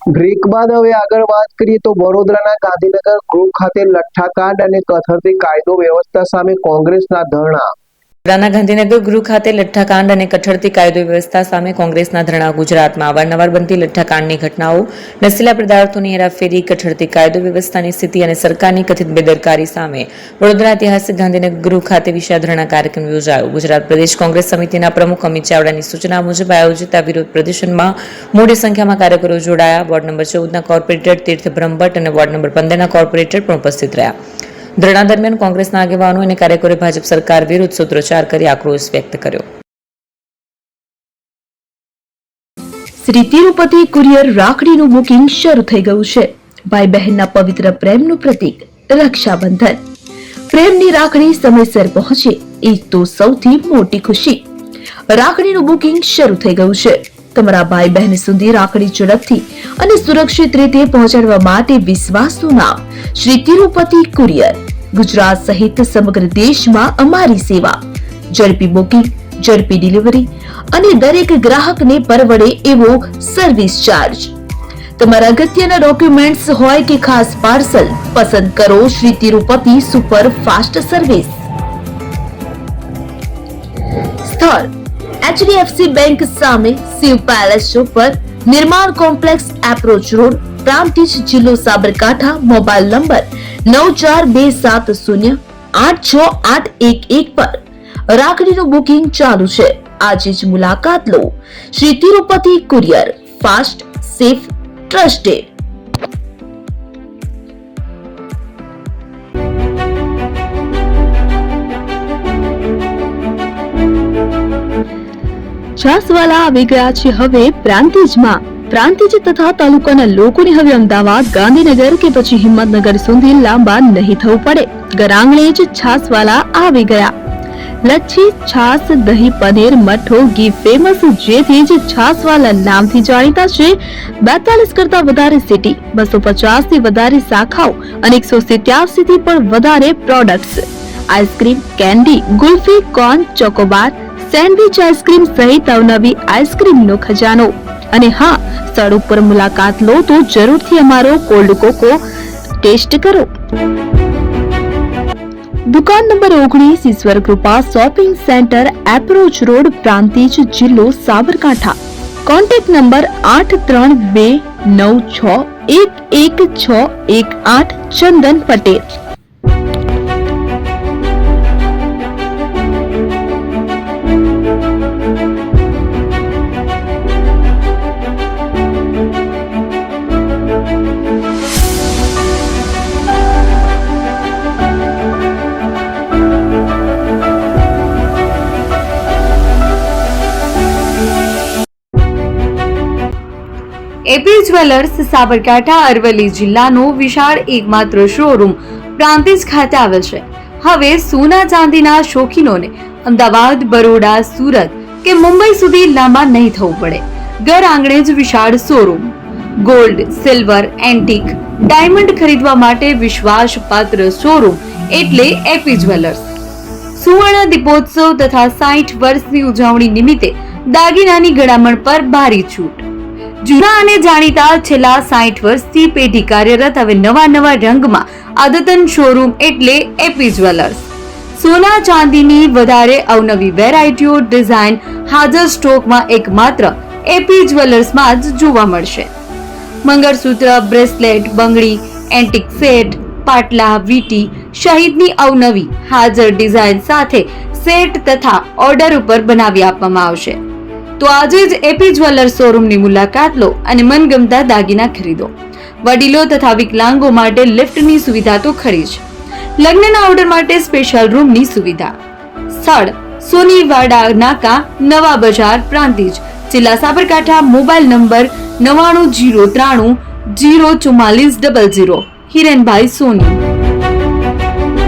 Break બાદ હવે આગળ વાત કરીએ તો વડોદરાના ગાંધીનગર ગૃહ ખાતે લઠ્ઠાકાંડ અને કથળતી કાયદો વ્યવસ્થા સામે કોંગ્રેસના ધરણા. વડોદરાના ગાંધીનગર ગૃહ ખાતે લઠ્ઠાકાંડ અને કઠળતી કાયદો વ્યવસ્થા સામે કોંગ્રેસના ધરણા. ગુજરાતમાં અવારનવાર બનતી લઠ્ઠાકાંડની ઘટનાઓ, નશીલા પદાર્થોની હેરાફેરી, કઠળતી કાયદો વ્યવસ્થાની સ્થિતિ અને સરકારની કથિત બેદરકારી સામે વડોદરા ઐતિહાસિક ગાંધીનગર ગૃહ ખાતે વિશાળ ધરણા કાર્યક્રમ યોજાયો. ગુજરાત પ્રદેશ કોંગ્રેસ સમિતિના પ્રમુખ અમિત ચાવડાની સૂચના મુજબ આયોજિત આ વિરોધ પ્રદર્શનમાં મોટી સંખ્યામાં કાર્યકરો જોડાયા. વોર્ડ નંબર 14ના કોર્પોરેટર તીર્થ બ્રહ્મભટ્ટ અને વોર્ડ નંબર 15ના કોર્પોરેટર પણ ઉપસ્થિત રહ્યા. ધરણા દરમિયાન કોંગ્રેસના આગેવાનો અને કાર્યકરોએ ભાજપ સરકાર વિરુદ્ધ સૂત્રોચ્ચાર કરી આક્રોશ વ્યક્ત કર્યો. શ્રી તિરુપતિ કુરિયર રાખડીનું બુકિંગ શરૂ થઈ ગયું છે. ભાઈ બહેનના પવિત્ર પ્રેમનું પ્રતીક રક્ષાબંધન. પ્રેમની રાખડી સમયસર પહોંચે એ તો સૌથી મોટી ખુશી. રાખડીનું બુકિંગ શરૂ થઈ ગયું છે. તમારા ભાઈ બહેન સુધી રાખડી ઝડપથી અને સુરક્ષિત રીતે પહોંચાડવા માટે વિશ્વાસનું નામ શ્રી તિરુપતિ કુરિયર. ગુજરાત સહિત સમગ્ર દેશમાં અમારી સેવા. ઝડપી બુકિંગ, ઝડપી ડિલિવરી અને દરેક ગ્રાહકને પરવડે એવો સર્વિસ ચાર્જ. તમારા અગત્યના ડોક્યુમેન્ટ્સ હોય કે ખાસ પાર્સલ, પસંદ કરો Shri Tirupati super fast service. સ્થળ HDFC બેંક સામે, શિવ પેલેસ ઉપર, નિર્માણ કોમ્પ્લેક્સ, એપ્રોચ રોડ, પ્રાંતિજ, જિલ્લો સાબરકાંઠા. મોબાઈલ નંબર 9427086811 પર રાખડીનું બુકિંગ ચાલુ છે. આજે જ મુલાકાત લો. Shri Tirupati courier, fast, safe, trusted. છાસવાલા આવી ગયા છે હવે પ્રાંતિજમાં. પ્રાંતિજ તથા તાલુકાના લોકોને હવે અમદાવાદ, ગાંધીનગર કે પછી હિંમતનગર સુધી લાંબા નહીં થવું પડે. ઘર આંગણે જ છાસવાલા આવી ગયા. લચ્છી, છાસ, દહીં, પનીર, મઠો, ઘી ફેમસ, જેથી જ છાસવાલા નામથી જાણીતા છે. 42 કરતા વધારે સિટી, 250 થી વધારે શાખાઓ અને 187 થી પણ વધારે products. Ice cream, candy, kulfi, corn, Chocobar, sandwich ice cream સહિત અવનવી આઈસ્ક્રીમનો ખજાનો. અને હા, સ્થળ ઉપર મુલાકાત લો તો જરૂરથી અમારો કોલ્ડ કોકો ટેસ્ટ કરો. દુકાન number 19, Ishwar Krupa shopping centre, approach road, Prantij, જિલ્લો Sabarkantha. Contact number 8326111618. Chandan Patel. AP jewellers Sabarkantha Aravalli જિલ્લાનો વિશાળ એકમાત્ર શોરૂમ પ્રાંતિજ ખાતે આવેલ છે. હવે સોના ચાંદીના શોખીનોને અમદાવાદ, બરોડા, સુરત કે મુંબઈ સુધી લાંબા નહીં થવું પડે. ઘર આંગણે જ વિશાળ showroom. Gold, silver, antique, diamond ખરીદવા માટે વિશ્વાસપાત્ર શોરૂમ એટલે એપી જ્વેલર્સ. સુવર્ણ દીપોત્સવ તથા 60 વર્ષની ઉજવણી નિમિત્તે દાગીનાની ગળામણ પર ભારી છૂટ. જૂના અને જાણીતા છેલ્લા 60 વર્ષથી પેઢી કાર્યરત હવે નવા રંગમાં અદ્યતન શોરૂમ એટલે એપી જ્વેલર્સ. સોના ચાંદીની વધારે અવનવી વેરાયટીઓ, ડિઝાઇન હાજર સ્ટોકમાં એકમાત્ર એપી જ્વેલર્સમાં જ જોવા મળશે. મંગળસૂત્ર, બ્રેસલેટ, બંગડી, એન્ટિક સેટ, પાટલા, વીટી સહિતની અવનવી હાજર ડિઝાઇન સાથે સેટ તથા ઓર્ડર ઉપર બનાવી આપવામાં આવશે. તો આજે જ એપી જ્વેલર્સ શોરૂમની મુલાકાત લો અને મનગમતા દાગીના ખરીદો. વડીલો તથા વિકલાંગો માટે લિફ્ટની સુવિધા તો ખરી જ. લગ્નના ઓર્ડર માટે સ્પેશિયલ રૂમની સુવિધા. સ્થળ સોનીવાડા નાકા, નવા બજાર, પ્રાંતિજ, જિલ્લા સાબરકાંઠા. Mobile number 9903304400. હિરેનભાઈ સોની.